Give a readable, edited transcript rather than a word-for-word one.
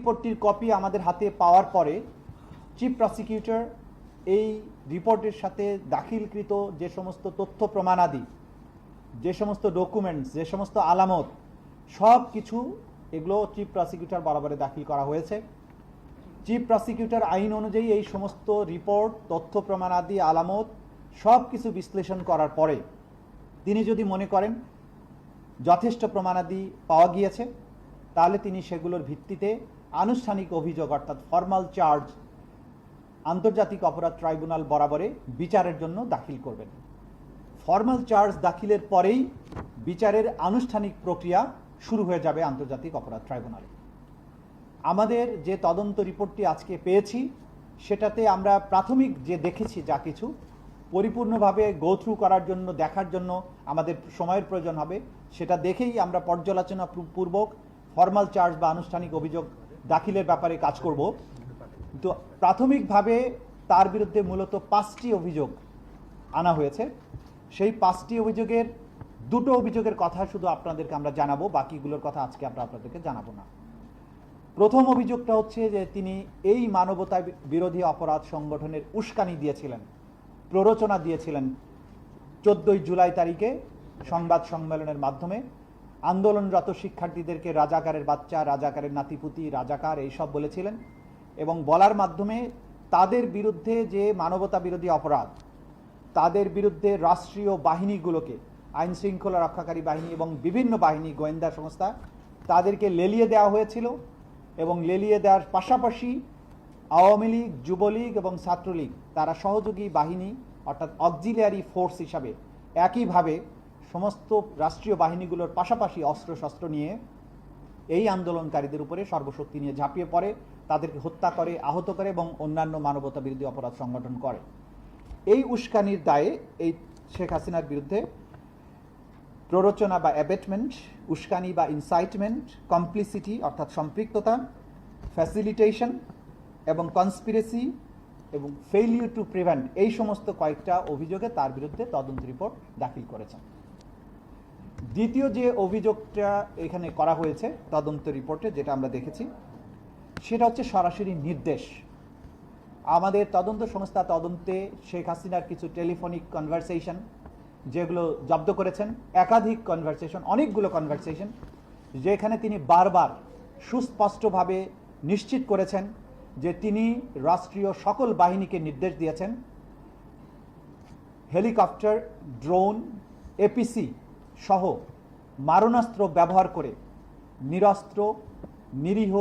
রিপোর্টটির copy আমাদের হাতে পাওয়ার পরে চিফ প্রসিকিউটর এই রিপোর্টের সাথে দাখিলকৃত যে সমস্ত তথ্য প্রমাণাদি, যে সমস্ত ডকুমেন্টস, যে সমস্ত আলামত, সব কিছু এগুলো চিফ প্রসিকিউটর বরাবরে দাখিল করা হয়েছে। চিফ প্রসিকিউটর আইন অনুযায়ী এই সমস্ত রিপোর্ট, তথ্য প্রমাণাদি, আলামত সব কিছু বিশ্লেষণ করার পরে তিনি যদি মনে করেন যথেষ্ট প্রমাণাদি পাওয়া গিয়েছে, তাহলে তিনি সেগুলোর ভিত্তিতে আনুষ্ঠানিক অভিযোগ অর্থাৎ ফর্মাল চার্জ আন্তর্জাতিক অপরাধ ট্রাইব্যুনাল বরাবরে বিচারের জন্য দাখিল করবেন। ফর্মাল চার্জ দাখিলের পরেই বিচারের আনুষ্ঠানিক প্রক্রিয়া শুরু হয়ে যাবে আন্তর্জাতিক অপরাধ ট্রাইব্যুনালে। আমাদের যে তদন্ত রিপোর্টটি আজকে পেয়েছি সেটাতে আমরা প্রাথমিক যে দেখেছি যা কিছু পরিপূর্ণভাবে গো থ্রু করার জন্য, দেখার জন্য আমাদের সময়ের প্রয়োজন হবে। সেটা দেখেই আমরা পর্যালোচনা পূর্বক ফর্মাল চার্জ বা আনুষ্ঠানিক অভিযোগ দাখিলের ব্যাপারে কাজ করব। তো প্রাথমিকভাবে তার বিরুদ্ধে মূলত 5টি অভিযোগ আনা হয়েছে। সেই 5টি অভিযোগের 2টো অভিযোগের কথা শুধু আপনাদেরকে আমরা জানাবো, বাকিগুলোর কথা আজকে আমরা আপনাদেরকে জানাবো না। প্রথম অভিযোগটা হচ্ছে যে তিনি এই মানবতা বিরোধী অপরাধ সংগঠনের উস্কানি দিয়েছিলেন, প্ররোচনা দিয়েছিলেন 14 জুলাই তারিখে সংবাদ সম্মেলনের মাধ্যমে আন্দোলনরত শিক্ষার্থীদেরকে রাজাকারের বাচ্চা, রাজাকারের নাতিপুতি, রাজাকার এইসব বলেছিলেন এবং বলার মাধ্যমে তাদের বিরুদ্ধে যে মানবতা বিরোধী অপরাধ, তাদের বিরুদ্ধে রাষ্ট্রীয় বাহিনীগুলোকে, আইন শৃঙ্খলা রক্ষাকারী বাহিনী এবং বিভিন্ন বাহিনী, গোয়েন্দা সংস্থা, তাদেরকে লেলিয়ে দেওয়া হয়েছিল এবং লেলিয়ে দেওয়ার পাশাপাশি আওয়ামী লীগ, যুবলীগ এবং ছাত্রলীগ তারা সহযোগী বাহিনী অর্থাৎ অক্সিলিয়ারি ফোর্স হিসাবে একইভাবে সমস্ত রাষ্ট্রীয় বাহিনীগুলোর পাশাপাশি অস্ত্রশস্ত্র নিয়ে এই আন্দোলনকারীদের উপরে সর্বশক্তি নিয়ে ঝাঁপিয়ে পড়ে, তাদেরকে হত্যা করে, আহত করে এবং অন্যান্য মানবতা বিরোধী অপরাধ সংগঠন করে। এই উস্কানির দায়ে এই শেখ হাসিনার বিরুদ্ধে প্ররোচনা বা অ্যাবেটমেন্ট, উস্কানি বা ইনসাইটমেন্ট, কমপ্লিসিটি অর্থাৎ সম্পৃক্ততা, ফ্যাসিলিটেশন এবং কনস্পিরেসি এবং ফেইলিউর টু প্রিভেন্ট, এই সমস্ত কয়েকটা অভিযোগে তার বিরুদ্ধে তদন্ত রিপোর্ট দাখিল করেছেন। দ্বিতীয় যে অভিযোগটা এখানে করা হয়েছে তদন্ত রিপোর্টে, যেটা আমরা দেখেছি, সেটা হচ্ছে সরাসরি নির্দেশ। আমাদের তদন্ত সংস্থা তদন্তে শেখ হাসিনার কিছু টেলিফোনিক কনভারসেশন যেগুলো জব্দ করেছেন, একাধিক কনভারসেশন, অনেকগুলো কনভারসেশন, যেখানে তিনি বারবার সুস্পষ্টভাবে নিশ্চিত করেছেন যে তিনি রাষ্ট্রীয় সকল বাহিনীকে নির্দেশ দিয়েছেন হেলিকপ্টার, ড্রোন, এপিসি সহ মারণাস্ত্র ব্যবহার করে নিরস্ত্র, নিরীহ